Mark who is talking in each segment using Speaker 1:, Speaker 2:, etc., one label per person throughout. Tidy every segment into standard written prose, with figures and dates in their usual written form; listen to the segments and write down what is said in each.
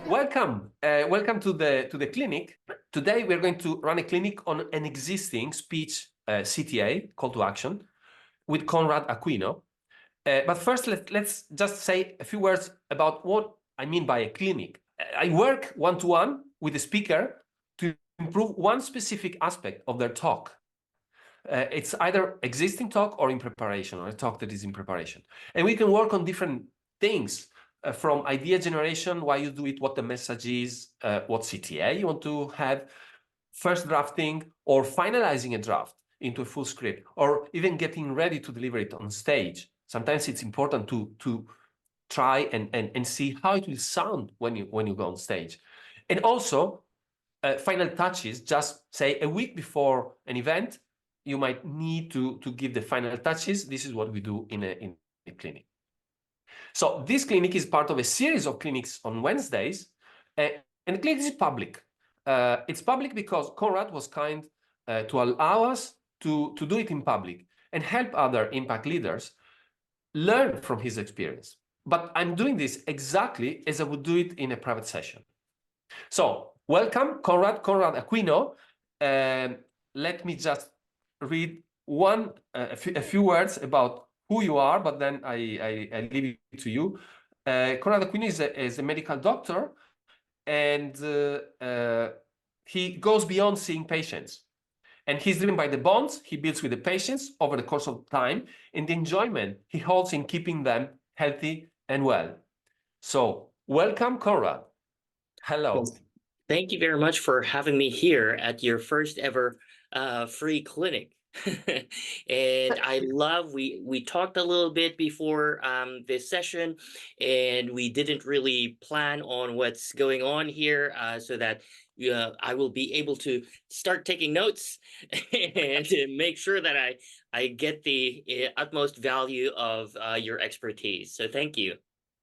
Speaker 1: Welcome to the clinic. Today we're going to run a clinic on an existing speech CTA, call to action, with Conrad Aquino. But first, let's just say a few words about what I mean by a clinic. I work one-to-one with the speaker to improve one specific aspect of their talk. It's either existing talk or in preparation, or a talk that is in preparation. And we can work on different things, from idea generation, why you do it, what the message is, what CTA you want to have, first drafting, or finalizing a draft into a full script, or even getting ready to deliver it on stage. Sometimes it's important to try and see how it will sound when you go on stage. And also, final touches, just say a week before an event, you might need to give the final touches. This is what we do in a clinic. So this clinic is part of a series of clinics on Wednesdays, and the clinic is public. It's public because Conrad was kind to allow us to do it in public and help other impact leaders learn from his experience. But I'm doing this exactly as I would do it in a private session. So welcome, Conrad Aquino. Let me just read a few words about who you are, but then I leave it to you. Conrad Aquino is a medical doctor, and he goes beyond seeing patients. And he's driven by the bonds he builds with the patients over the course of time and the enjoyment he holds in keeping them healthy and well. So welcome, Conrad. Hello.
Speaker 2: Well, thank you very much for having me here at your first ever free clinic. And I love, we talked a little bit before this session, and we didn't really plan on what's going on here, so that I will be able to start taking notes and to make sure that I get the utmost value of your expertise. So thank you.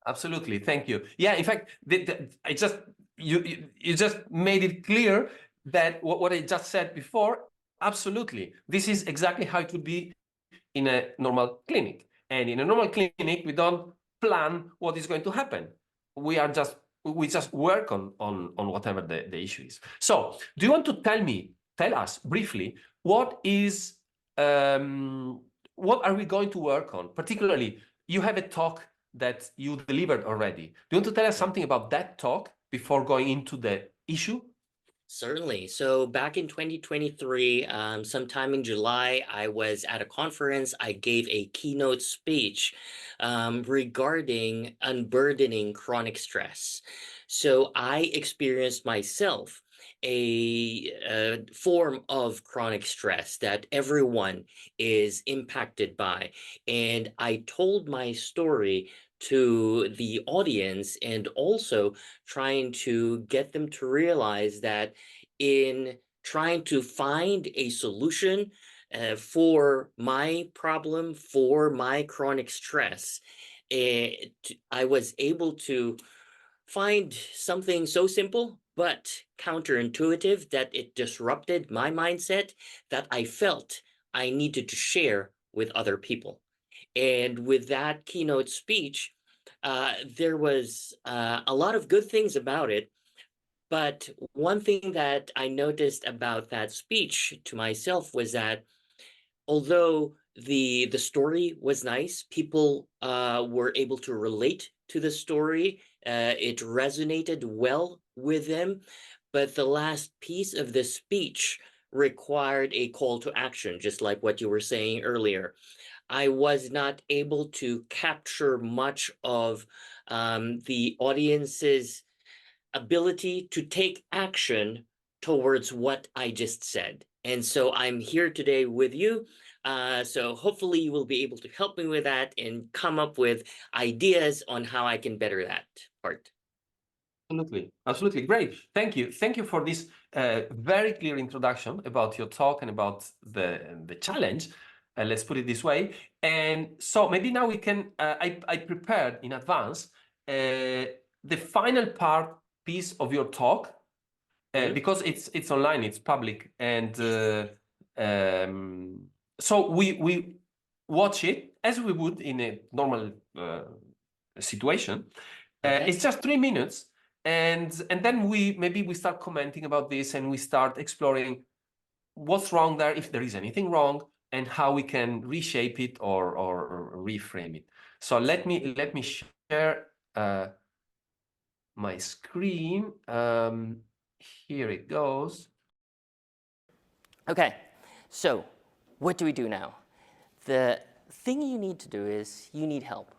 Speaker 1: Absolutely, thank you. Yeah, in fact, you just made it clear that what I just said before. Absolutely, this is exactly how it would be in a normal clinic. And in a normal clinic, we don't plan what is going to happen. We just work on whatever the issue is. So, do you want to tell us briefly what are we going to work on? Particularly, you have a talk that you delivered already. Do you want to tell us something about that talk before going into the issue?
Speaker 2: Certainly. So back in 2023, sometime in July, I was at a conference. I gave a keynote speech regarding unburdening chronic stress. So I experienced myself a form of chronic stress that everyone is impacted by. And I told my story to the audience, and also trying to get them to realize that in trying to find a solution for my problem, for my chronic stress, I was able to find something so simple but counterintuitive that it disrupted my mindset, that I felt I needed to share with other people. And with that keynote speech, there was a lot of good things about it. But one thing that I noticed about that speech to myself was that although the story was nice, people were able to relate to the story. It resonated well with them. But the last piece of the speech required a call to action, just like what you were saying earlier. I was not able to capture much of the audience's ability to take action towards what I just said. And so I'm here today with you. So hopefully you will be able to help me with that and come up with ideas on how I can better that part.
Speaker 1: Absolutely. Great. Thank you for this very clear introduction about your talk and about the challenge. Let's put it this way. And so maybe now we can, I prepared in advance the final piece of your talk, because it's online, it's public. And so we watch it as we would in a normal situation.
Speaker 2: Okay.
Speaker 1: It's just 3 minutes, and then maybe we start commenting about this, and we start exploring what's wrong there, if there is anything wrong, and how we can reshape it or reframe it. So let me share my screen. Here it goes.
Speaker 3: Okay, so what do we do now? The thing you need to do is you need help,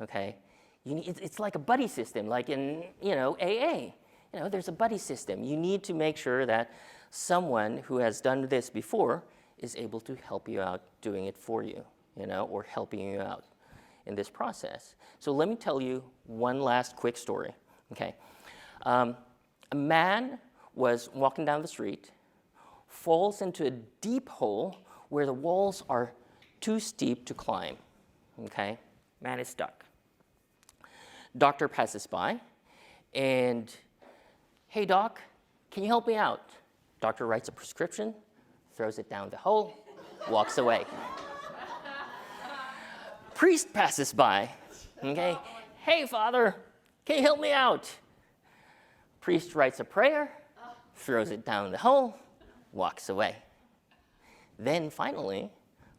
Speaker 3: okay? It's like a buddy system, like in, AA. There's a buddy system. You need to make sure that someone who has done this before is able to help you out doing it for you, or helping you out in this process. So let me tell you one last quick story, okay? A man was walking down the street, falls into a deep hole where the walls are too steep to climb, okay? Man is stuck. Doctor passes by, and, hey, doc, can you help me out? Doctor writes a prescription, throws it down the hole, walks away. Priest passes by, okay? Hey, father, can you help me out? Priest writes a prayer, throws it down the hole, walks away. Then finally,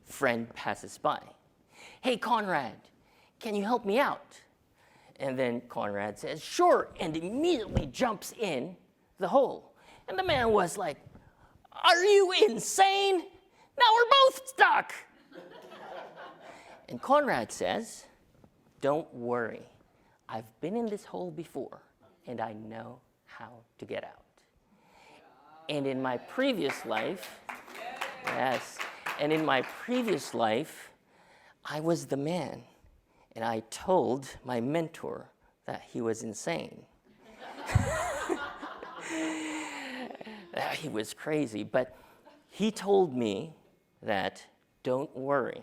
Speaker 3: friend passes by. Hey, Conrad, can you help me out? And then Conrad says, sure, and immediately jumps in the hole. And the man was like, are you insane? Now we're both stuck. And Conrad says, don't worry. I've been in this hole before, and I know how to get out. And in my previous life, yes, and in my previous life, I was the man, and I told my mentor that he was insane. He was crazy, but he told me that, don't worry,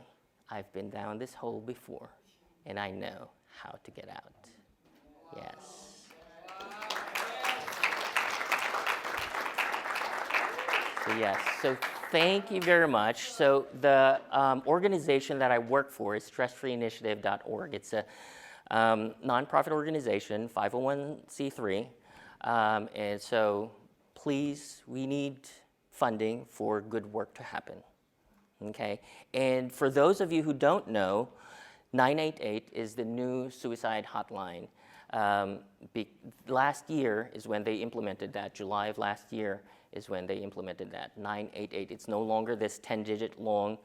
Speaker 3: I've been down this hole before, and I know how to get out. Yes. So thank you very much. So the organization that I work for is stressfreeinitiative.org. It's a nonprofit organization, 501c3. And so please, we need funding for good work to happen. Okay? And for those of you who don't know, 988 is the new suicide hotline. Last year is when they implemented that. July of last year is when they implemented that, 988. It's no longer this 10-digit long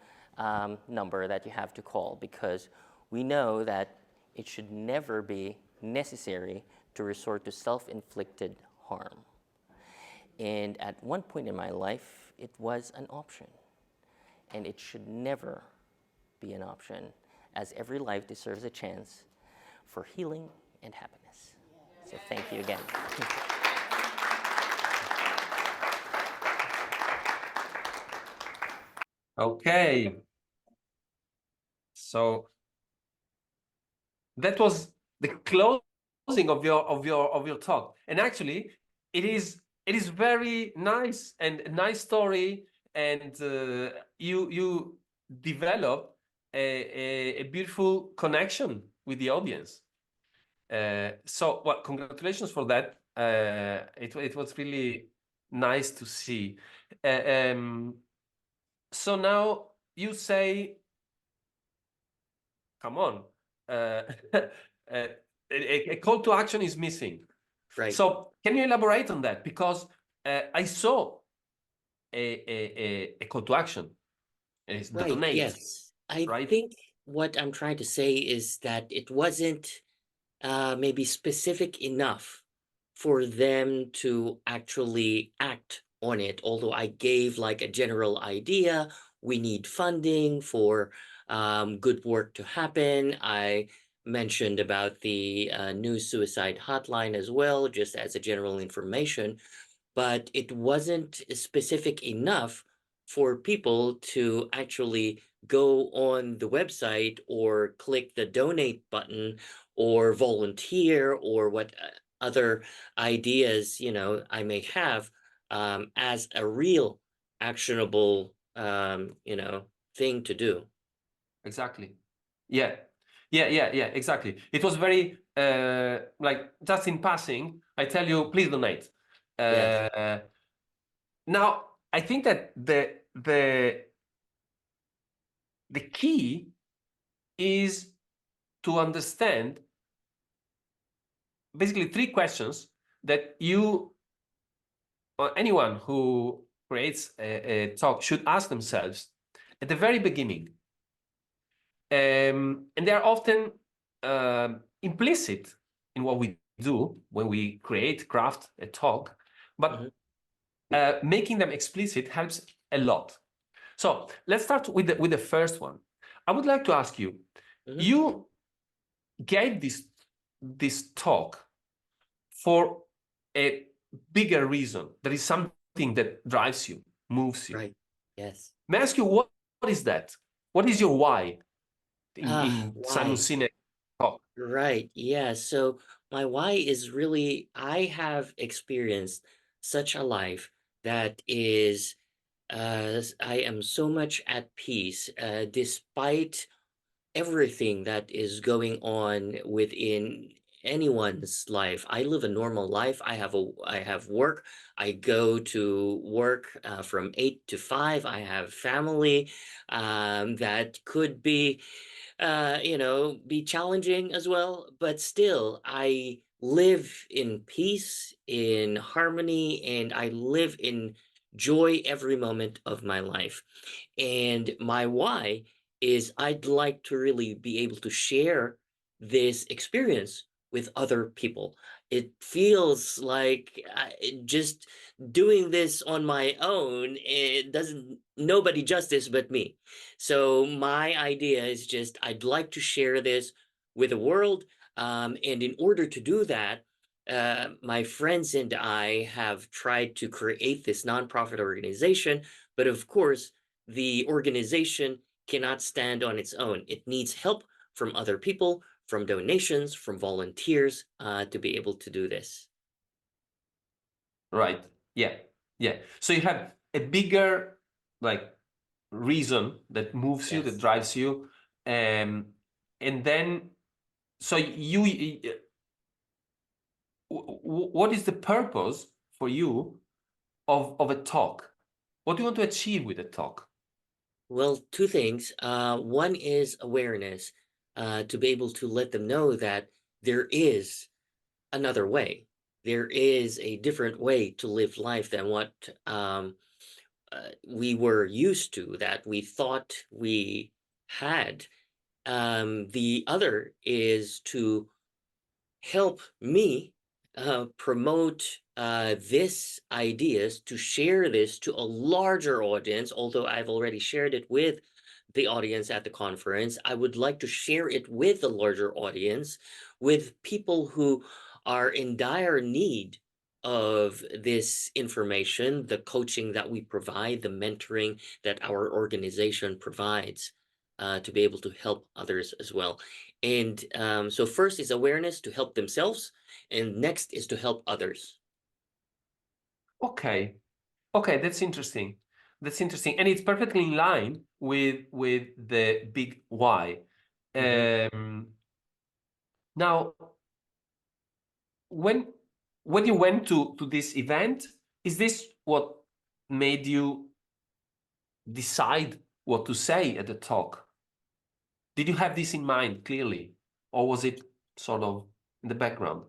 Speaker 3: number that you have to call, because we know that it should never be necessary to resort to self-inflicted harm. And at one point in my life, it was an option. And it should never be an option, as every life deserves a chance for healing and happiness. So thank you again.
Speaker 1: Okay. So that was the closing of your talk, and actually, it is very nice and a nice story, and you develop a beautiful connection with the audience. So, well, congratulations for that. It was really nice to see. So now you say, come on, a call to action is missing.
Speaker 2: Right.
Speaker 1: So can you elaborate on that? Because I saw a call to action. It's
Speaker 2: Right.
Speaker 1: donate,
Speaker 2: Yes. I
Speaker 1: right?
Speaker 2: think what I'm trying to say is that it wasn't maybe specific enough for them to actually act on it. Although I gave like a general idea, we need funding for good work to happen. I mentioned about the new suicide hotline as well, just as a general information, but it wasn't specific enough for people to actually go on the website or click the donate button or volunteer or what other ideas I may have as a real actionable thing to do.
Speaker 1: Exactly. Yeah. Yeah, exactly. It was very like just in passing, I tell you, please donate.
Speaker 2: Yes.
Speaker 1: Now, I think that the key is to understand basically three questions that you or anyone who creates a talk should ask themselves at the very beginning. And they are often implicit in what we do when we craft a talk, but making them explicit helps a lot. So let's start with the first one. I would like to ask you, you gave this talk for a bigger reason. There is something that drives you, moves you.
Speaker 2: Right. Yes.
Speaker 1: May I ask you, what is that? What is your why in Simon
Speaker 2: Why?
Speaker 1: Sinek talk?
Speaker 2: Right. Yeah. So my why is really, I have experienced such a life that is, I am so much at peace, despite everything that is going on within anyone's life. I live a normal life. I have work. I go to work from 8 to 5. I have family that could be be challenging as well, but still I live in peace, in harmony, and I live in joy every moment of my life. And my why is I'd like to really be able to share this experience with other people. It feels like just doing this on my own, it doesn't nobody justice but me. So my idea is just I'd like to share this with the world. And in order to do that, my friends and I have tried to create this nonprofit organization. But of course, the organization cannot stand on its own. It needs help from other people, from donations, from volunteers to be able to do this.
Speaker 1: Right. Yeah. So you have a bigger like reason that moves you, that
Speaker 2: Yes.
Speaker 1: drives you, and then so what is the purpose for you of a talk? What do you want to achieve with a talk?
Speaker 2: Well, two things. One is awareness, to be able to let them know that there is another way. There is a different way to live life than what we were used to, that we thought we had. The other is to help me promote this ideas, to share this to a larger audience. Although I've already shared it with the audience at the conference, I would like to share it with the larger audience, with people who are in dire need of this information, the coaching that we provide, the mentoring that our organization provides, to be able to help others as well. And so first is awareness to help themselves, and next is to help others.
Speaker 1: Okay. That's interesting. And it's perfectly in line with the big why.
Speaker 2: Mhm.
Speaker 1: Now, when you went to this event, is this what made you decide what to say at the talk? Did you have this in mind clearly, or was it sort of in the background?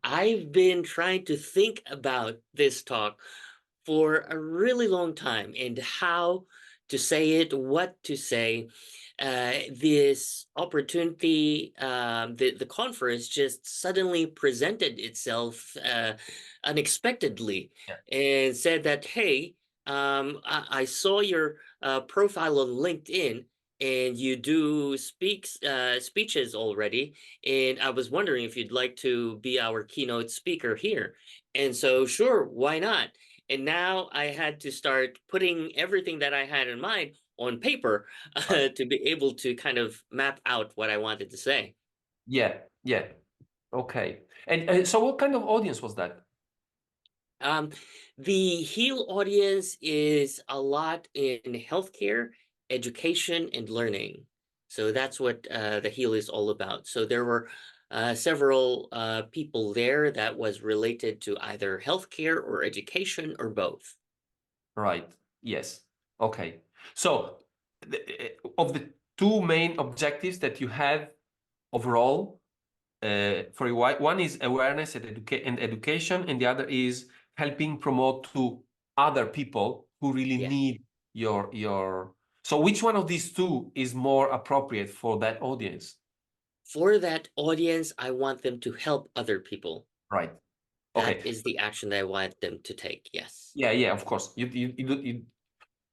Speaker 2: I've been trying to think about this talk for a really long time and how to say it, what to say. This opportunity, the conference just suddenly presented itself unexpectedly
Speaker 1: Yeah.
Speaker 2: and said that, hey, I saw your profile on LinkedIn and you do speeches already. And I was wondering if you'd like to be our keynote speaker here. And so, sure, why not? And now I had to start putting everything that I had in mind on paper
Speaker 1: Right.
Speaker 2: to be able to kind of map out what I wanted to say.
Speaker 1: Yeah. Okay. And so what kind of audience was that?
Speaker 2: Um, the HEAL audience is a lot in healthcare education and learning. So that's what the HEAL is all about. So there were several people there that was related to either healthcare or education or both.
Speaker 1: Right. Yes. Okay. So, of the two main objectives that you have overall for a while, one is awareness and, education, and the other is helping promote to other people who really
Speaker 2: Yeah.
Speaker 1: need your. So, which one of these two is more appropriate for that audience?
Speaker 2: For that audience, I want them to help other people.
Speaker 1: Right.
Speaker 2: That
Speaker 1: Okay.
Speaker 2: is the action that I want them to take. Yes.
Speaker 1: Yeah. Yeah. Of course. You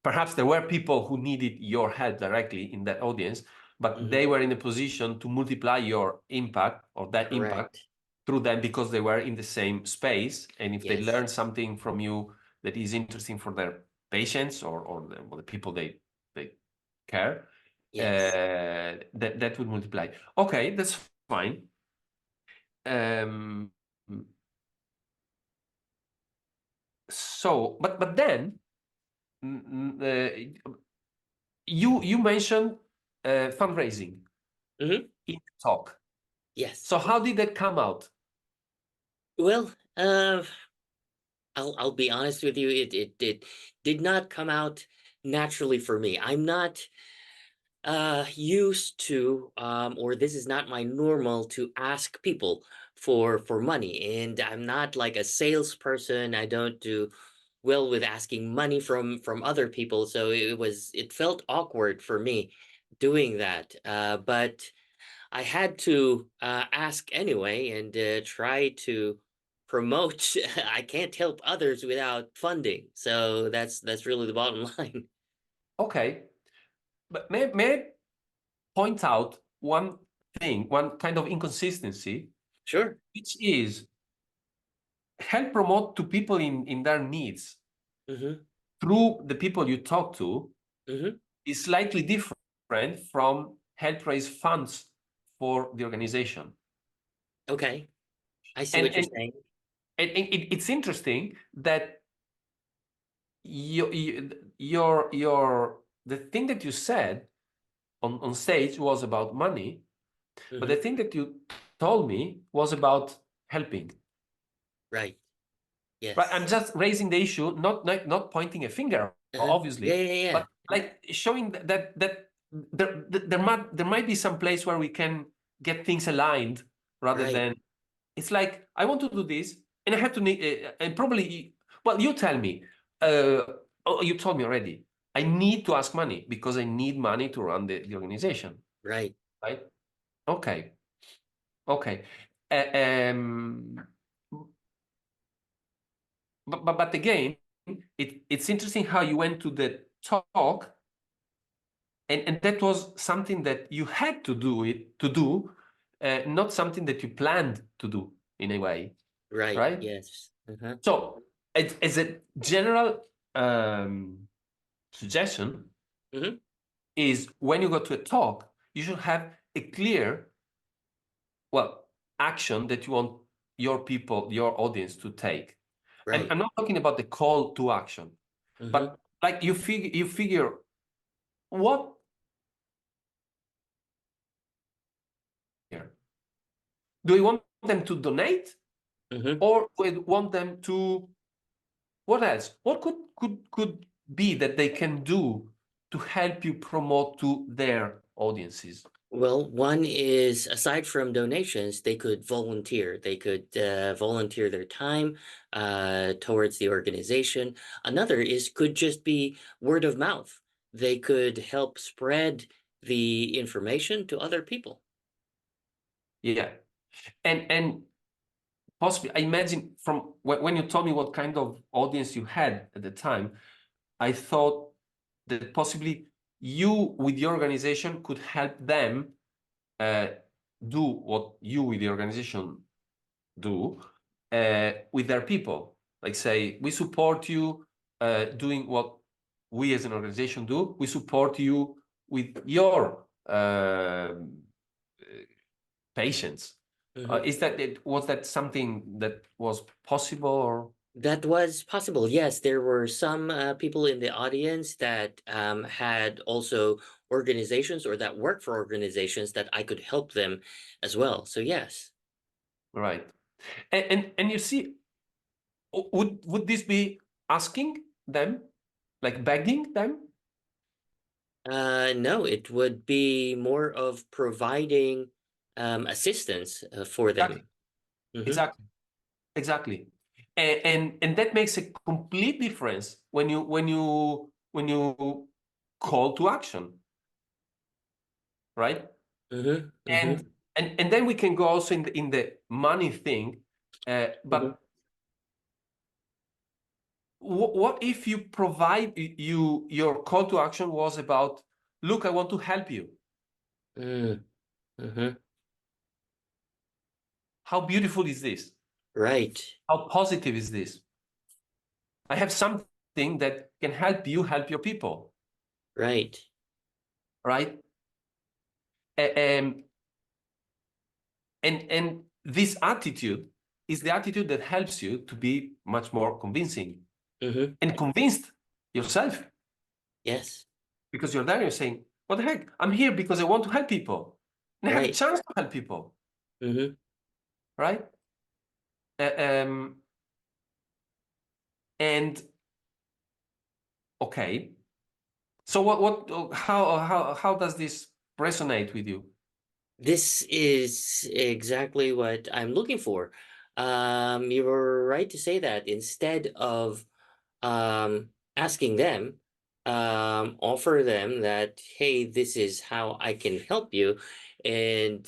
Speaker 1: perhaps there were people who needed your help directly in that audience, but they were in a position to multiply your impact or that impact
Speaker 2: Correct.
Speaker 1: through them because they were in the same space. And if they
Speaker 2: Yes.
Speaker 1: learn something from you that is interesting for their patients or the people they care,
Speaker 2: Yes.
Speaker 1: that would multiply. Okay, that's fine. So, but then you mentioned fundraising
Speaker 2: Mhm.
Speaker 1: in the talk.
Speaker 2: Yes.
Speaker 1: So how did that come out?
Speaker 2: Well, I'll be honest with you. It did not come out naturally for me. I'm not used to or this is not my normal to ask people for money, and I'm not like a salesperson. I don't do well with asking money from other people, so it felt awkward for me doing that, but I had to ask anyway and try to promote. I can't help others without funding, so that's really the bottom line.
Speaker 1: Okay, but may I point out one thing, one kind of inconsistency,
Speaker 2: Sure.
Speaker 1: which is help promote to people in their needs
Speaker 2: Mm-hmm.
Speaker 1: through the people you talk to
Speaker 2: Mm-hmm.
Speaker 1: is slightly different from help raise funds for the organization.
Speaker 2: Okay, I see
Speaker 1: And
Speaker 2: what you're saying.
Speaker 1: it's interesting that your the thing that you said on stage was about money, but the
Speaker 2: Mm-hmm.
Speaker 1: thing that you told me was about helping.
Speaker 2: Right.
Speaker 1: Right? I'm
Speaker 2: Yes.
Speaker 1: just raising the issue, not pointing a finger,
Speaker 2: Uh-huh. Yeah,
Speaker 1: obviously,
Speaker 2: yeah, yeah.
Speaker 1: but like showing that there might be some place where we can get things aligned rather
Speaker 2: Right.
Speaker 1: than it's like I want to do this and I have to and probably well you tell me oh you told me already I need to ask money because I need money to run the organization,
Speaker 2: Right.
Speaker 1: right? Okay. Okay. Uh, um, but again, it's interesting how you went to the talk, and that was something that you had to do, not something that you planned to do in a way,
Speaker 2: Right.
Speaker 1: right?
Speaker 2: Yes. Uh-huh.
Speaker 1: So, as a general suggestion,
Speaker 2: Mm-hmm.
Speaker 1: is when you go to a talk, you should have a clear, well, action that you want your people, your audience to take. And
Speaker 2: Right.
Speaker 1: I'm not talking about the call to action,
Speaker 2: Mm-hmm.
Speaker 1: but like you figure what here. Do we want them to donate
Speaker 2: Mm-hmm.
Speaker 1: or do we want them to what else? What could be that they can do to help you promote to their audiences?
Speaker 2: Well, one is aside from donations, they could volunteer. They could volunteer their time towards the organization. Another is could just be word of mouth. They could help spread the information to other people.
Speaker 1: Yeah. And possibly I imagine from when you told me what kind of audience you had at the time, I thought that possibly you with your organization could help them uh, do what you with the organization do with their people. Like say, we support you doing what we as an organization do. We support you with your patients.
Speaker 2: Mm-hmm.
Speaker 1: Was that something that was possible or?
Speaker 2: That was possible. Yes, there were some people in the audience that had also organizations or that work for organizations that I could help them as well. So yes.
Speaker 1: Right. And you see, would this be asking them, like begging them?
Speaker 2: No, it would be more of providing assistance for
Speaker 1: Exactly.
Speaker 2: them. Hmm.
Speaker 1: Exactly. Exactly. And that makes a complete difference when you call to action, right?
Speaker 2: Hmm. Hmm.
Speaker 1: And then we can go also in the money thing.
Speaker 2: Hmm.
Speaker 1: But what if you provide your call to action was about, look, I want to help you.
Speaker 2: Hmm. Hmm.
Speaker 1: How beautiful is this?
Speaker 2: Right.
Speaker 1: How positive is this? I have something that can help you help your people,
Speaker 2: Right.
Speaker 1: right? And and this attitude is the attitude that helps you to be much more convincing
Speaker 2: Hmm.
Speaker 1: and convinced yourself,
Speaker 2: Yes.
Speaker 1: because you're there, you're saying, what the heck, I'm here because I want to help people and I have a
Speaker 2: Right.
Speaker 1: chance to help people,
Speaker 2: Hmm.
Speaker 1: right? Uh, um, and okay, so how does this resonate with you?
Speaker 2: This is exactly what I'm looking for. You were right to say that instead of asking them, offer them that, hey, this is how I can help you. And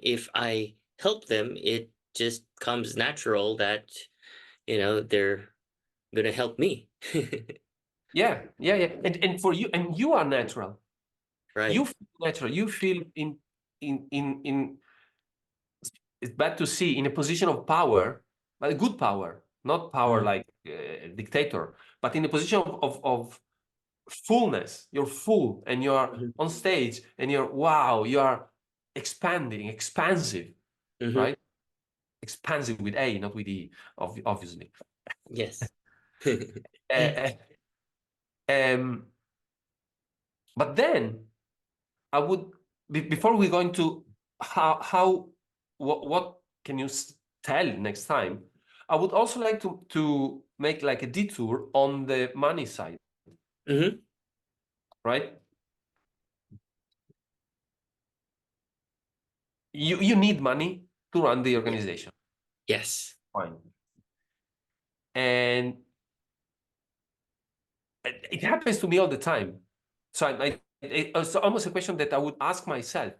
Speaker 2: if I help them, it just comes natural that, they're going to help me.
Speaker 1: Yeah, and for you, and you are natural, you
Speaker 2: Right.
Speaker 1: feel natural, you feel in it's bad to see, in a position of power, but a good power, not power
Speaker 2: Mm.
Speaker 1: like dictator, but in a position of fullness. You're full and you're
Speaker 2: Mhm.
Speaker 1: on stage and you're, wow, you are expanding, expansive,
Speaker 2: Mhm.
Speaker 1: right? Expansive with A, not with E, obviously.
Speaker 2: Yes.
Speaker 1: Uh, um, but then I would, before we go into what can you tell next time, I would also like to make like a detour on the money side,
Speaker 2: Hmm.
Speaker 1: right? You need money to run the
Speaker 2: Yeah.
Speaker 1: organization,
Speaker 2: Yes.
Speaker 1: fine. And it happens to me all the time. So it's almost a question that I would ask myself.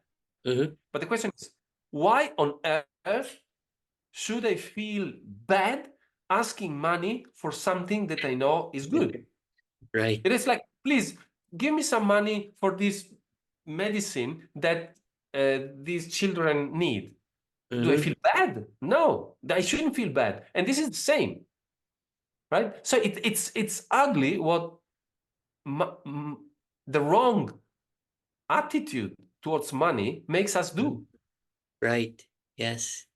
Speaker 2: Hmm.
Speaker 1: But the question is, why on earth should I feel bad asking money for something that I know is good?
Speaker 2: Right.
Speaker 1: It is like, please give me some money for this medicine that these children need. Do I
Speaker 2: Hmm.
Speaker 1: feel bad? No, I shouldn't feel bad. And this is the same, right? So it's ugly what the wrong attitude towards money makes us do.
Speaker 2: Right. Yes.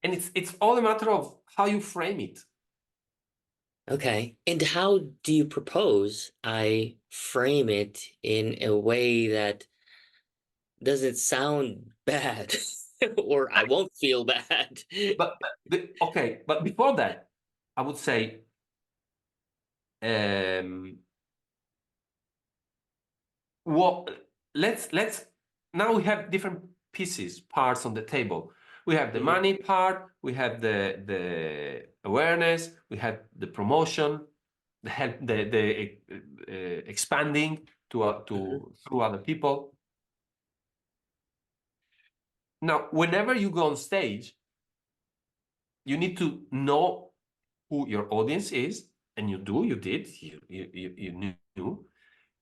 Speaker 1: And it's all a matter of how you frame it.
Speaker 2: Okay. And how do you propose I frame it in a way that doesn't sound bad or I won't feel bad?
Speaker 1: Okay, but before that, I would say, um, what let's now we have different pieces, parts on the table. We have the
Speaker 2: Mhm.
Speaker 1: money part, we have the awareness, we have the promotion, the help, the expanding
Speaker 2: Mhm.
Speaker 1: to through other people. Now, whenever you go on stage, you need to know who your audience is, and you did, you knew,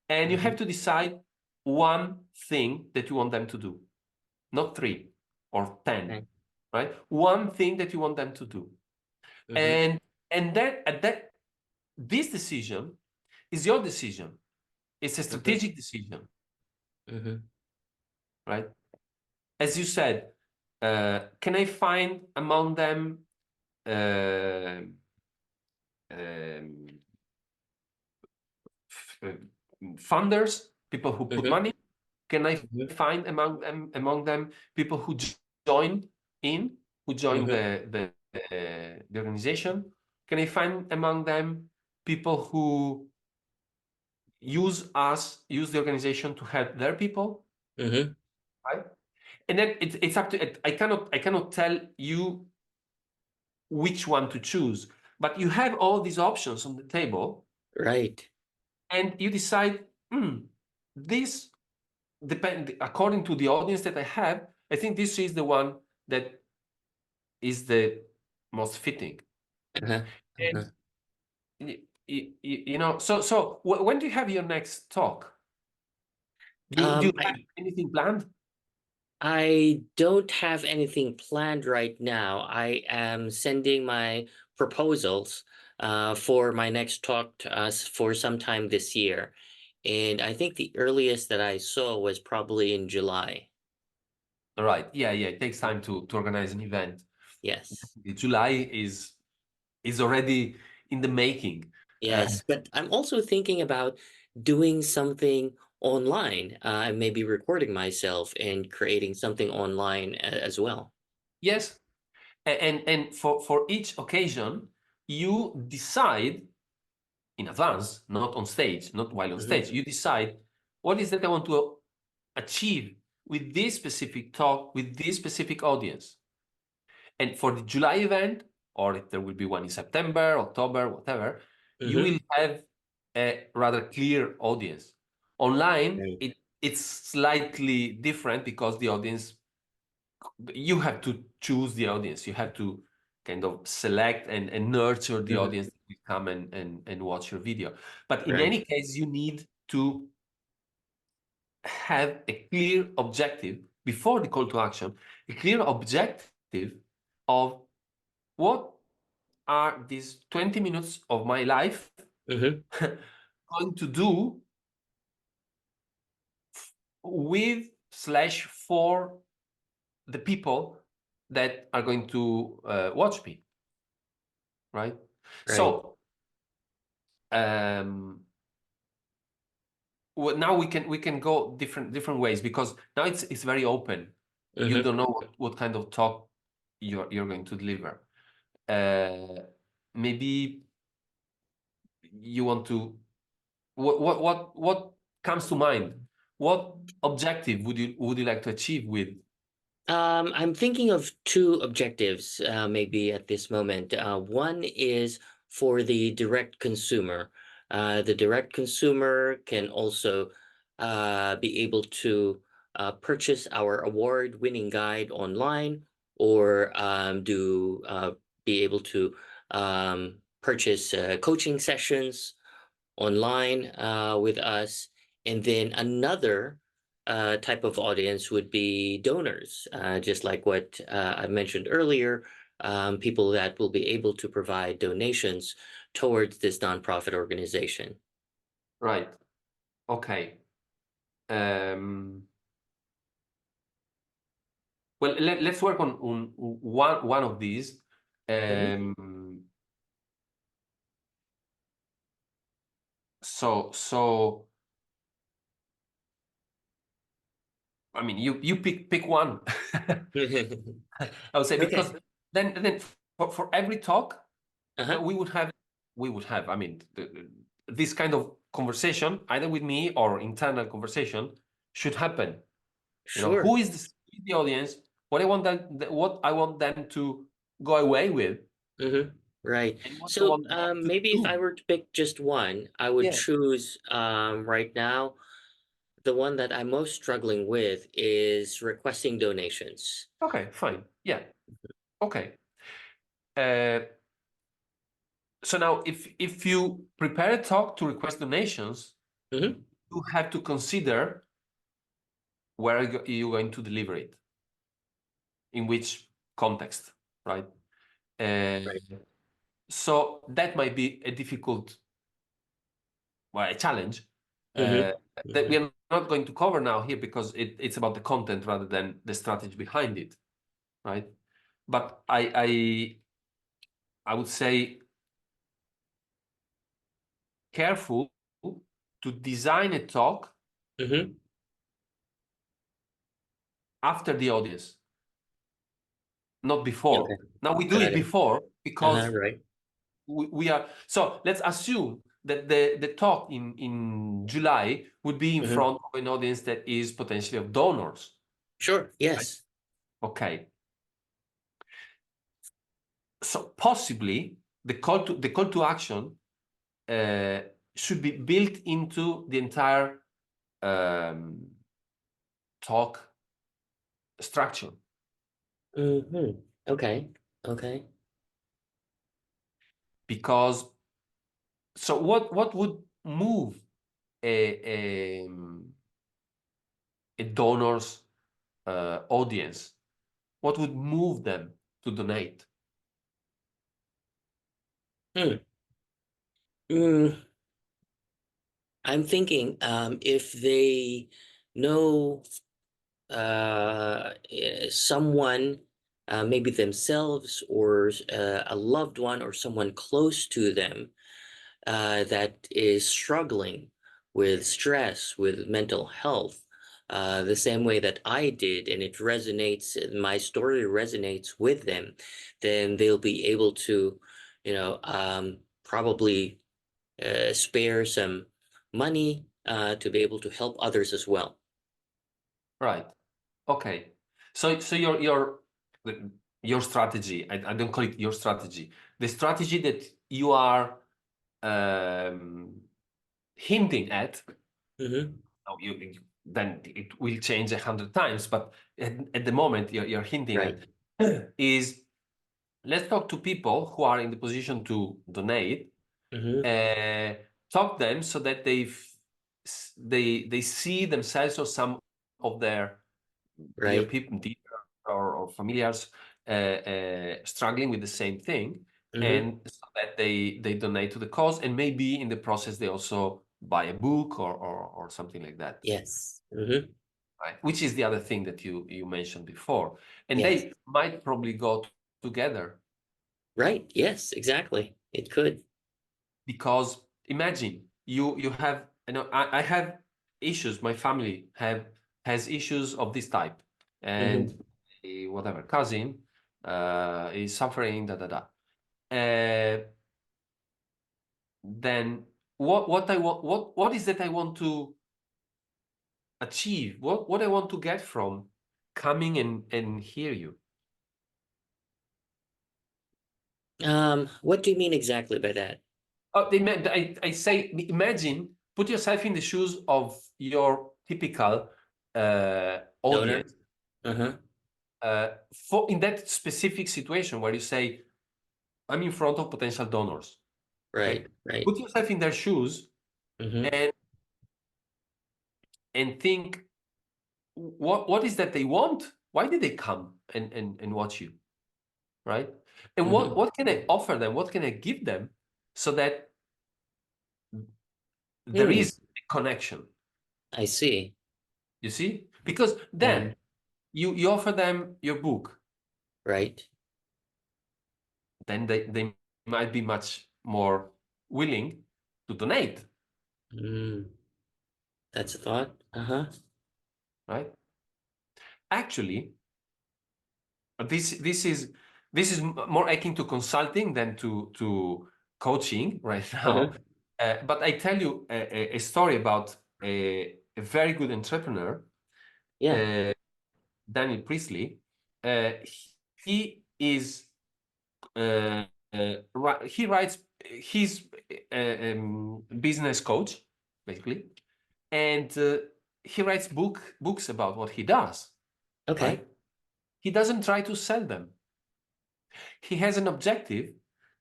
Speaker 1: and you have
Speaker 2: Mhm.
Speaker 1: to decide one thing that you want them to do, not 3 or 10,
Speaker 2: Okay.
Speaker 1: right? One thing that you want them to do.
Speaker 2: Mhm.
Speaker 1: And then at that, this decision is your decision. It's a
Speaker 2: Mhm.
Speaker 1: strategic decision,
Speaker 2: Mhm.
Speaker 1: right? As you said, can I find among them uh, um, funders, people who put money? Can I find among them people who join in, who join the organization? Can I find among them people who use the organization to help their people? Right? And then it's up to it. I cannot tell you which one to choose, but you have all these options on the table,
Speaker 2: Right.
Speaker 1: and you decide, this depend according to the audience that I have. I think this is the one that is the most fitting. And you know, so when do you have your next talk? Do you have anything planned?
Speaker 2: I don't have anything planned right now. I am sending my proposals for my next talk to us for sometime this year. And I think the earliest that I saw was probably in July.
Speaker 1: All right. Yeah. It takes time to organize an event.
Speaker 2: Yes.
Speaker 1: July is already in the making.
Speaker 2: Yes. But I'm also thinking about doing something online, and maybe recording myself and creating something online as well.
Speaker 1: Yes. And for each occasion, you decide in advance, not on stage, not while on stage. You decide what is that I want to achieve with this specific talk, with this specific audience. And for the July event, or if there will be one in September, October, whatever, you will have a rather clear audience. Online, it's slightly different because the audience, you have to choose the audience. You have to kind of select and nurture the audience that will come and watch your video. But in any case, you need to have a clear objective before the call to action, a clear objective of what are these 20 minutes of my life going to do with / for the people that are going to watch me, right? So now we can go different ways, because now it's very open. You don't know what kind of talk you're going to deliver. Maybe you want to, what comes to mind? What objective would you like to achieve with?
Speaker 2: I'm thinking of two objectives, maybe at this moment. One is for the direct consumer. The direct consumer can also be able to purchase our award-winning guide online, or be able to purchase coaching sessions online with us. And then another type of audience would be donors, just like what I mentioned earlier, people that will be able to provide donations towards this nonprofit organization.
Speaker 1: Right. Okay. Well, let's work on one of these. So I mean, you pick one. I would say, because then for every talk, we would have, I mean, this kind of conversation, either with me or internal conversation, should happen. You know, who is the audience? What I want them to go away with.
Speaker 2: Right. So maybe if I were to pick just one, I would choose right now, the one that I'm most struggling with is requesting donations.
Speaker 1: Okay, fine. Yeah. Okay. So now, if you prepare a talk to request donations, you have to consider where you're going to deliver it, in which context, right? So that might be a difficult, a challenge that we are not going to cover now here, because it's about the content rather than the strategy behind it, right? But I I would say, careful to design a talk
Speaker 2: Mm-hmm.
Speaker 1: after the audience, not before.
Speaker 2: Okay.
Speaker 1: Now we do
Speaker 2: Got
Speaker 1: it
Speaker 2: it.
Speaker 1: before because
Speaker 2: Right.
Speaker 1: we are. So let's assume that the talk in July would be in
Speaker 2: Mm-hmm.
Speaker 1: front of an audience that is potentially of donors.
Speaker 2: Sure. Yes.
Speaker 1: Okay. So possibly the call to action should be built into the entire talk structure.
Speaker 2: Mm-hmm. Okay. Okay.
Speaker 1: Because so what would move a donor's audience? What would move them to donate?
Speaker 2: Hmm. Mm, I'm thinking if they know someone, maybe themselves or a loved one or someone close to them that is struggling with stress, with mental health, the same way that I did, and it resonates, my story resonates with them, then they'll be able to, probably spare some money to be able to help others as well.
Speaker 1: Right. Okay. So your strategy, I don't call it your strategy, the strategy that you are hinting at,
Speaker 2: Mm-hmm.
Speaker 1: then it will change 100 times, but at the moment you're hinting
Speaker 2: Right.
Speaker 1: at is, let's talk to people who are in the position to donate,
Speaker 2: Mm-hmm.
Speaker 1: talk them so that they see themselves or some of their dear
Speaker 2: Right.
Speaker 1: people, dear or familiars struggling with the same thing,
Speaker 2: Mm-hmm.
Speaker 1: and so that they donate to the cause, and maybe in the process they also buy a book or something like that,
Speaker 2: Yes. Mm-hmm.
Speaker 1: right? Which is the other thing that you mentioned before, and
Speaker 2: Yes.
Speaker 1: they might probably go together,
Speaker 2: Right. Yes, exactly. It could.
Speaker 1: because imagine you have, I have issues, my family has issues of this type, and
Speaker 2: Mm-hmm.
Speaker 1: whatever cousin is suffering, uh, then what I want, what is that I want to achieve, what I want to get from coming and hear you.
Speaker 2: What do you mean exactly by that?
Speaker 1: Oh, I say, imagine, put yourself in the shoes of your typical
Speaker 2: Donor?
Speaker 1: audience,
Speaker 2: Uh-huh.
Speaker 1: for in that specific situation where you say, I'm in front of potential donors. Okay,
Speaker 2: Right. Right.
Speaker 1: put yourself in their shoes
Speaker 2: Mm-hmm.
Speaker 1: and think, what is that they want? Why did they come and watch you, right? And
Speaker 2: Mm-hmm.
Speaker 1: what can I offer them? What can I give them so that there
Speaker 2: Hmm.
Speaker 1: is a connection?
Speaker 2: I see.
Speaker 1: You see, because
Speaker 2: Mm,
Speaker 1: then you offer them your book,
Speaker 2: right.
Speaker 1: then they might be much more willing to donate,
Speaker 2: Mm, that's a thought. Uh-huh.
Speaker 1: right? Actually, this is more akin to consulting than to coaching right now.
Speaker 2: Uh-huh.
Speaker 1: But I tell you a story about a very good entrepreneur,
Speaker 2: Yeah.
Speaker 1: uh, Daniel Priestley. Uh, he is he writes, he's business coach basically, and he writes books about what he does,
Speaker 2: Okay.
Speaker 1: right? He doesn't try to sell them. He has an objective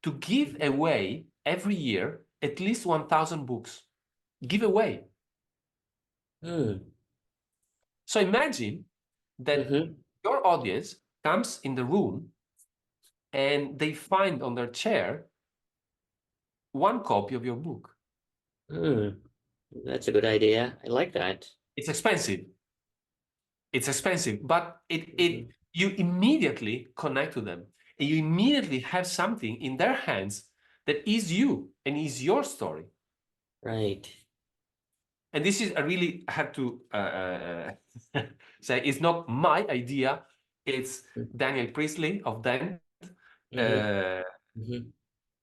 Speaker 1: to give away every year at least 1,000 books. Give away.
Speaker 2: Hmm.
Speaker 1: So imagine that
Speaker 2: Mm-hmm.
Speaker 1: your audience comes in the room and they find on their chair one copy of your book.
Speaker 2: Hmm. That's a good idea. I like that.
Speaker 1: It's expensive. It's expensive, but it
Speaker 2: Mm-hmm.
Speaker 1: you immediately connect to them. and you immediately have something in their hands that is you and is your story.
Speaker 2: Right.
Speaker 1: And this is, I really have to say, it's not my idea. It's Daniel Priestley of Dent.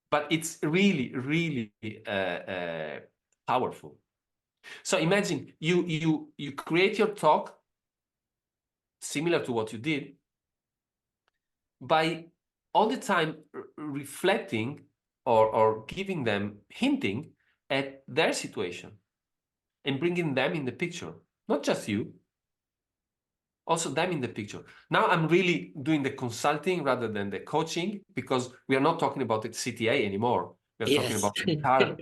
Speaker 1: But it's really, really powerful. So imagine you create your talk similar to what you did by all the time reflecting or giving them, hinting at their situation and bringing them in the picture, not just you, also them in the picture. Now I'm really doing the consulting rather than the coaching, because we are not talking about the CTA anymore. We're talking
Speaker 2: Yes.
Speaker 1: about the entire,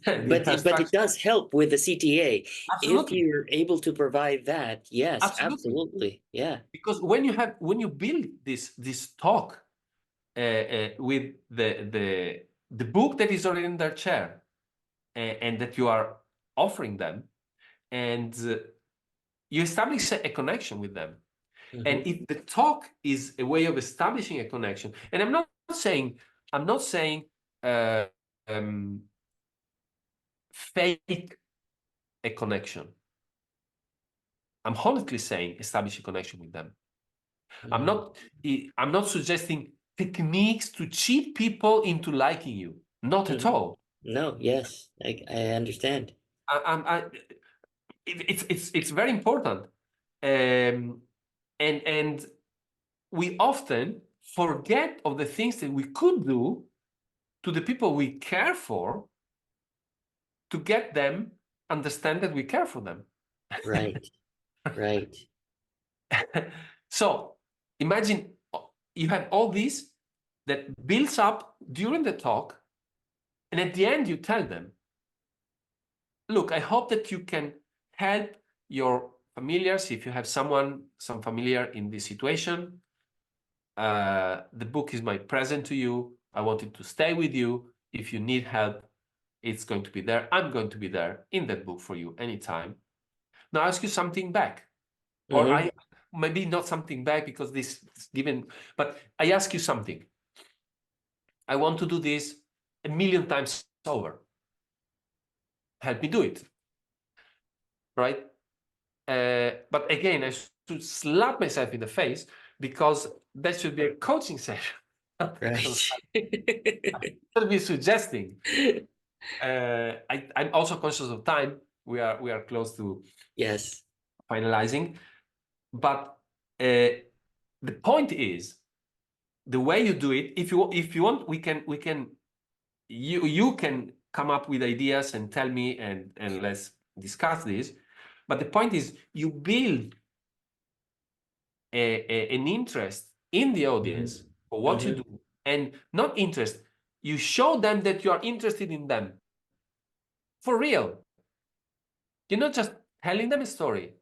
Speaker 2: But it does help with the CTA. If
Speaker 1: Absolutely.
Speaker 2: you're able to provide that, yes,
Speaker 1: Absolutely.
Speaker 2: absolutely. Yeah.
Speaker 1: Because when you build this talk with the book that is already in their chair, and that you are offering them, and you establish a connection with them. And if the talk is a way of establishing a connection, and I'm not saying uh, um, fake a connection. I'm honestly saying establish a connection with them. I'm not suggesting techniques to cheat people into liking you. Not at all.
Speaker 2: No, yes, I understand.
Speaker 1: It's very important, and we often forget of the things that we could do to the people we care for to get them understand that we care for them.
Speaker 2: Right, right.
Speaker 1: So imagine you have all this that builds up during the talk, and at the end you tell them, look, I hope that you can help your familiars, if you have some familiar in this situation. The book is my present to you. I want it to stay with you. If you need help, it's going to be there. I'm going to be there in that book for you anytime. Now I ask you something back. Or I maybe not something back, because this is given, but I ask you something. I want to do this 1,000,000 times over. Help me do it. Right? But again, I should slap myself in the face, because that should be a coaching session.
Speaker 2: Right.
Speaker 1: Should be suggesting. I'm also conscious of time. We are close to
Speaker 2: Yes.
Speaker 1: finalizing. But the point is, the way you do it, if you want, you can come up with ideas and tell me, and let's discuss this. But the point is, you build an interest in the audience for what you do, and not interest. You show them that you are interested in them for real. You're not just telling them a story.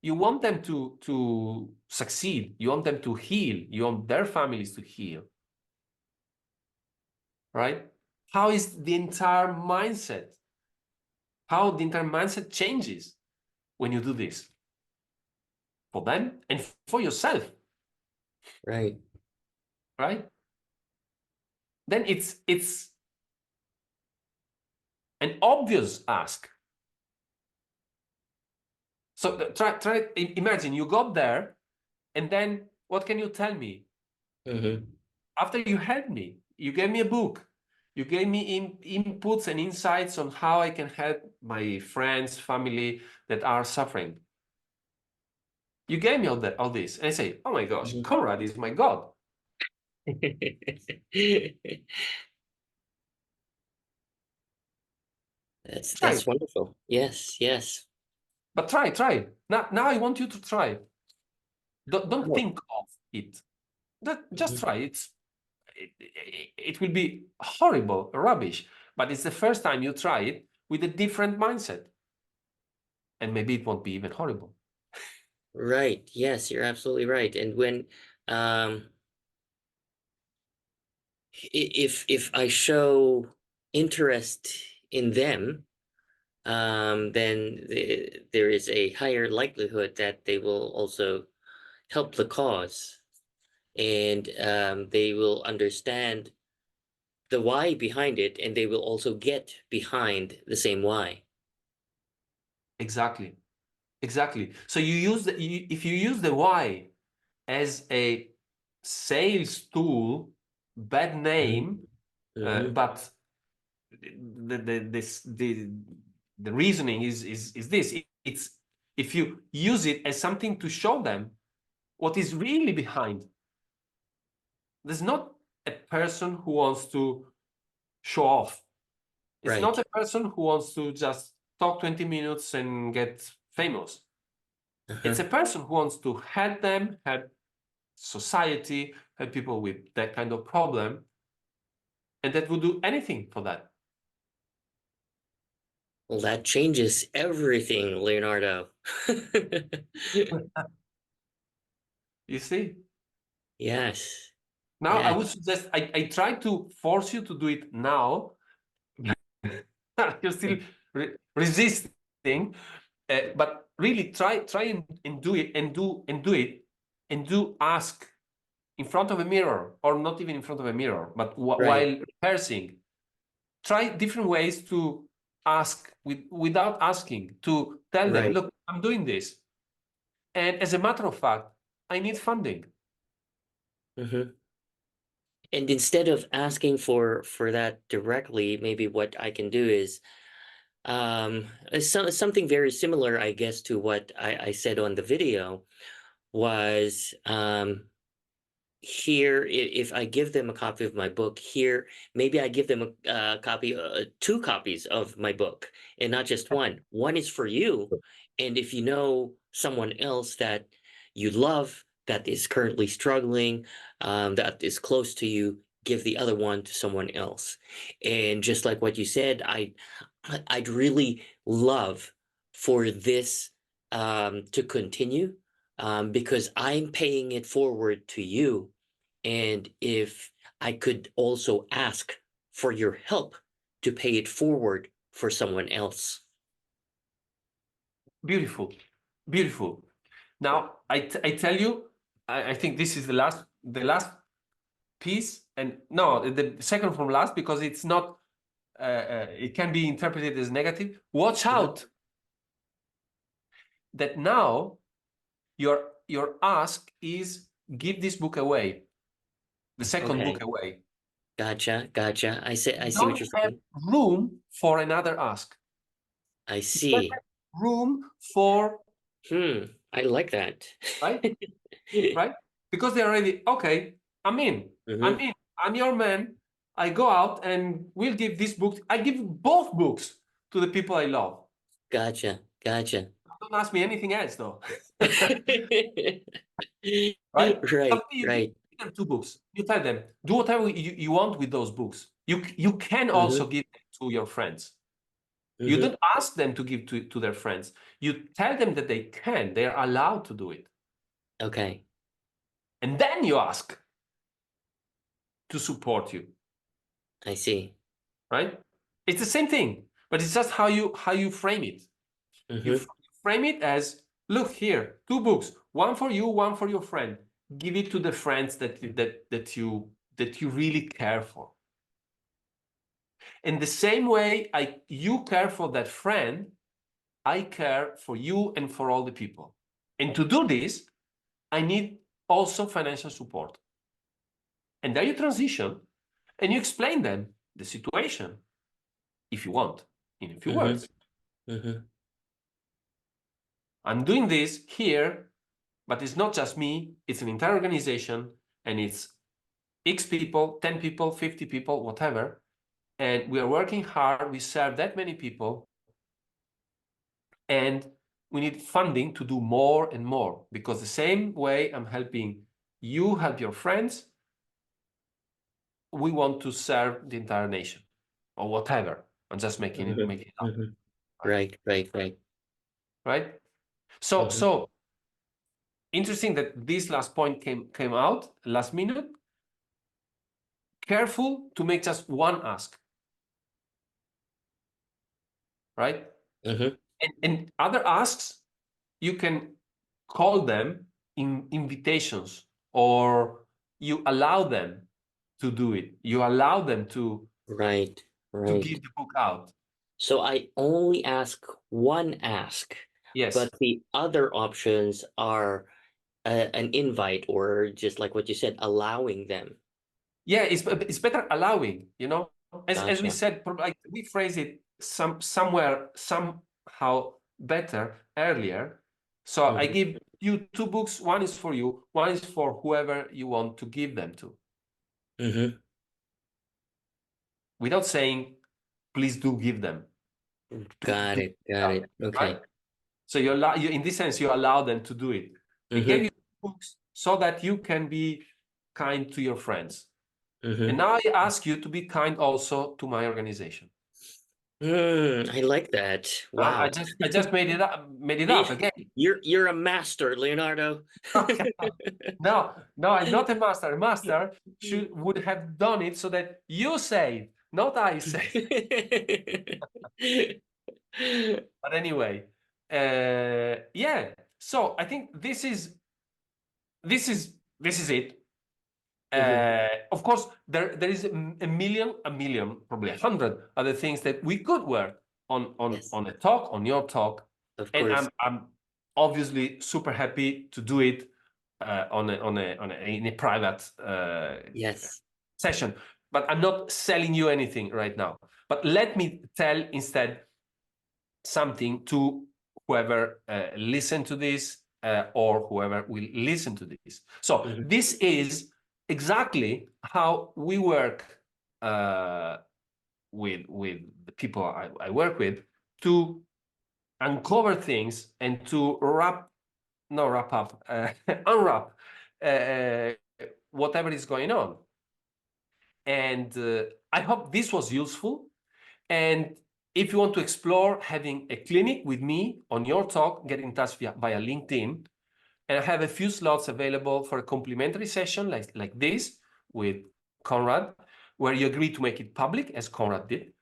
Speaker 1: You want them to succeed. You want them to heal. You want their families to heal. Right? How is the entire mindset? How the entire mindset changes when you do this for them and for yourself.
Speaker 2: Right.
Speaker 1: Right? Then it's an obvious ask. So try. Imagine you got there, and then what can you tell me? After you helped me, you gave me a book. You gave me inputs and insights on how I can help my friends, family that are suffering. You gave me all this. And I say, oh my gosh, Conrad is my God.
Speaker 2: That's wonderful. Yes, yes.
Speaker 1: But try. Now I want you to try. Don't think of it. Just try. It will be horrible, rubbish, but it's the first time you try it with a different mindset. And maybe it won't be even horrible.
Speaker 2: Right. Yes, you're absolutely right. And when if I show interest in them, then there is a higher likelihood that they will also help the cause. and they will understand the why behind it, and they will also get behind the same why.
Speaker 1: Exactly. Exactly. So if you use the why as a sales tool, bad name, but the reasoning is this. It's if you use it as something to show them what is really behind. There's not a person who wants to show off. It's not
Speaker 2: Right.
Speaker 1: a person who wants to just talk 20 minutes and get famous. It's a person who wants to help them, help society, help people with that kind of problem, and that would do anything for that.
Speaker 2: Well, that changes everything, Leonardo.
Speaker 1: You see?
Speaker 2: Yes.
Speaker 1: Now, I
Speaker 2: Yes.
Speaker 1: would suggest I try to force you to do it now. You're still resisting, but really try and do it and do ask in front of a mirror, or not even in front of a mirror, but while rehearsing. Try different ways to ask without asking, to tell them,
Speaker 2: Right.
Speaker 1: look, I'm doing this. And as a matter of fact, I need funding.
Speaker 2: And instead of asking for that directly, maybe what I can do is something very similar, I guess, to what I said on the video was here, if I give them a copy of my book here, maybe I give them a copy, two copies of my book, and not just one. One is for you, and if you know someone else that you love that is currently struggling, that is close to you, give the other one to someone else. And just like what you said, I'd really love for this to continue, because I'm paying it forward to you. And if I could also ask for your help to pay it forward for someone else.
Speaker 1: Beautiful, beautiful. Now, I tell you, I think this is the last piece, and no, the second from last, because it's not, it can be interpreted as negative. Watch out that now your ask is give this book away, the second
Speaker 2: Okay.
Speaker 1: book away.
Speaker 2: Gotcha. Gotcha. I see what
Speaker 1: Don't
Speaker 2: you're
Speaker 1: have
Speaker 2: saying.
Speaker 1: room for another ask.
Speaker 2: I
Speaker 1: You don't
Speaker 2: see.
Speaker 1: have room for,
Speaker 2: I like that.
Speaker 1: right? Right? Because they're already, okay, I'm in. I'm in. I'm your man. I go out and we'll give this book. I give both books to the people I love.
Speaker 2: Gotcha. Gotcha.
Speaker 1: Don't ask me anything else, though. Right?
Speaker 2: Right.
Speaker 1: Something you give
Speaker 2: Right.
Speaker 1: them two books. You tell them, do whatever you want with those books. You can also give them to your friends. You don't ask them to give to their friends. You tell them that they can. They are allowed to do it.
Speaker 2: Okay.
Speaker 1: And then you ask to support you.
Speaker 2: I see.
Speaker 1: Right? It's the same thing, but it's just how you frame it. You frame it as, look here, two books, one for you, one for your friend. Give it to the friends that you really care for. In the same way you care for that friend, I care for you and for all the people. And to do this, I need also financial support. And then you transition and you explain them the situation, if you want, in a few words. I'm doing this here, but it's not just me, it's an entire organization, and it's X people, 10 people, 50 people, whatever. And we are working hard, we serve that many people, and we need funding to do more and more, because the same way I'm helping you help your friends, we want to serve the entire nation, or whatever. I'm just making it up.
Speaker 2: Right.
Speaker 1: Right? So interesting that this last point came out last minute. Careful to make just one ask, right? And other asks, you can call them invitations or you allow them to do it. You allow them to
Speaker 2: Right.
Speaker 1: give the book out.
Speaker 2: So I only ask one ask,
Speaker 1: Yes.
Speaker 2: but the other options are an invite, or just like what you said, allowing them.
Speaker 1: Yeah, it's better allowing, you know, as we
Speaker 2: Gotcha.
Speaker 1: said, like we phrase it somehow better earlier. So I
Speaker 2: Mhm.
Speaker 1: give you two books. One is for you, one is for whoever you want to give them to,
Speaker 2: Mhm.
Speaker 1: without saying, please do give them.
Speaker 2: Got
Speaker 1: Do
Speaker 2: it. Got it.
Speaker 1: right?
Speaker 2: Okay.
Speaker 1: So you allow, in this sense, you allow them to do it. I gave
Speaker 2: Mhm.
Speaker 1: you books so that you can be kind to your friends.
Speaker 2: Mhm.
Speaker 1: And now I ask you to be kind also to my organization.
Speaker 2: I like that. Wow.
Speaker 1: I just made it up again.
Speaker 2: You're a master, Leonardo.
Speaker 1: No, I'm not a master. A master would have done it so that you say it, not I say it. But anyway, yeah. So I think this is it.
Speaker 2: Mhm.
Speaker 1: Of course, there is a million, probably 100 other things that we could work
Speaker 2: Yes,
Speaker 1: on a talk, on your talk,
Speaker 2: of
Speaker 1: and
Speaker 2: course.
Speaker 1: I'm obviously super happy to do it in a private
Speaker 2: Yes.
Speaker 1: session. But I'm not selling you anything right now. But let me tell instead something to whoever listen to this or whoever will listen to this. So
Speaker 2: Mhm.
Speaker 1: this is exactly how we work with the people I work with to uncover things and to unwrap whatever is going on. And I hope this was useful. And if you want to explore having a clinic with me on your talk, get in touch via LinkedIn. And I have a few slots available for a complimentary session like this with Conrad, where you agree to make it public, as Conrad did.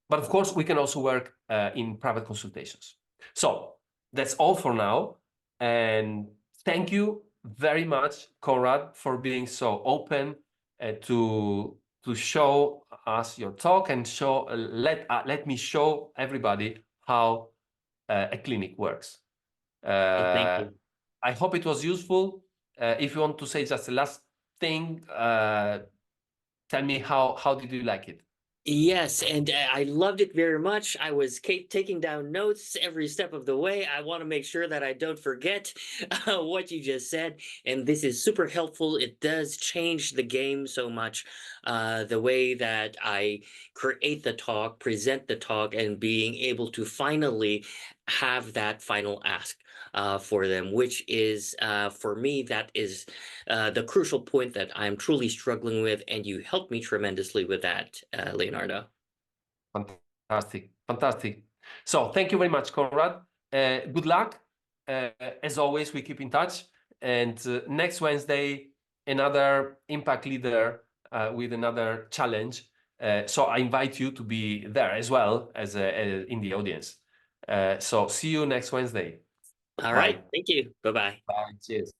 Speaker 1: But of course, we can also work in private consultations. So that's all for now. And thank you very much, Conrad, for being so open to show us your talk and let me show everybody how a clinic works.
Speaker 2: Thank you.
Speaker 1: I hope it was useful. If you want to say just the last thing, tell me how did you like it?
Speaker 2: Yes, and I loved it very much. I was taking down notes every step of the way. I want to make sure that I don't forget what you just said. And this is super helpful. It does change the game so much. The way that I create the talk, present the talk, and being able to finally have that final ask for them, which is, for me, that is the crucial point that I'm truly struggling with, and you helped me tremendously with that, Leonardo.
Speaker 1: Fantastic. So thank you very much, Conrad. Good luck. As always, we keep in touch. And next Wednesday, another impact leader with another challenge. So I invite you to be there as well as in the audience. So see you next Wednesday.
Speaker 2: All
Speaker 1: Bye.
Speaker 2: right. Thank you. Bye-bye.
Speaker 1: Bye. Cheers.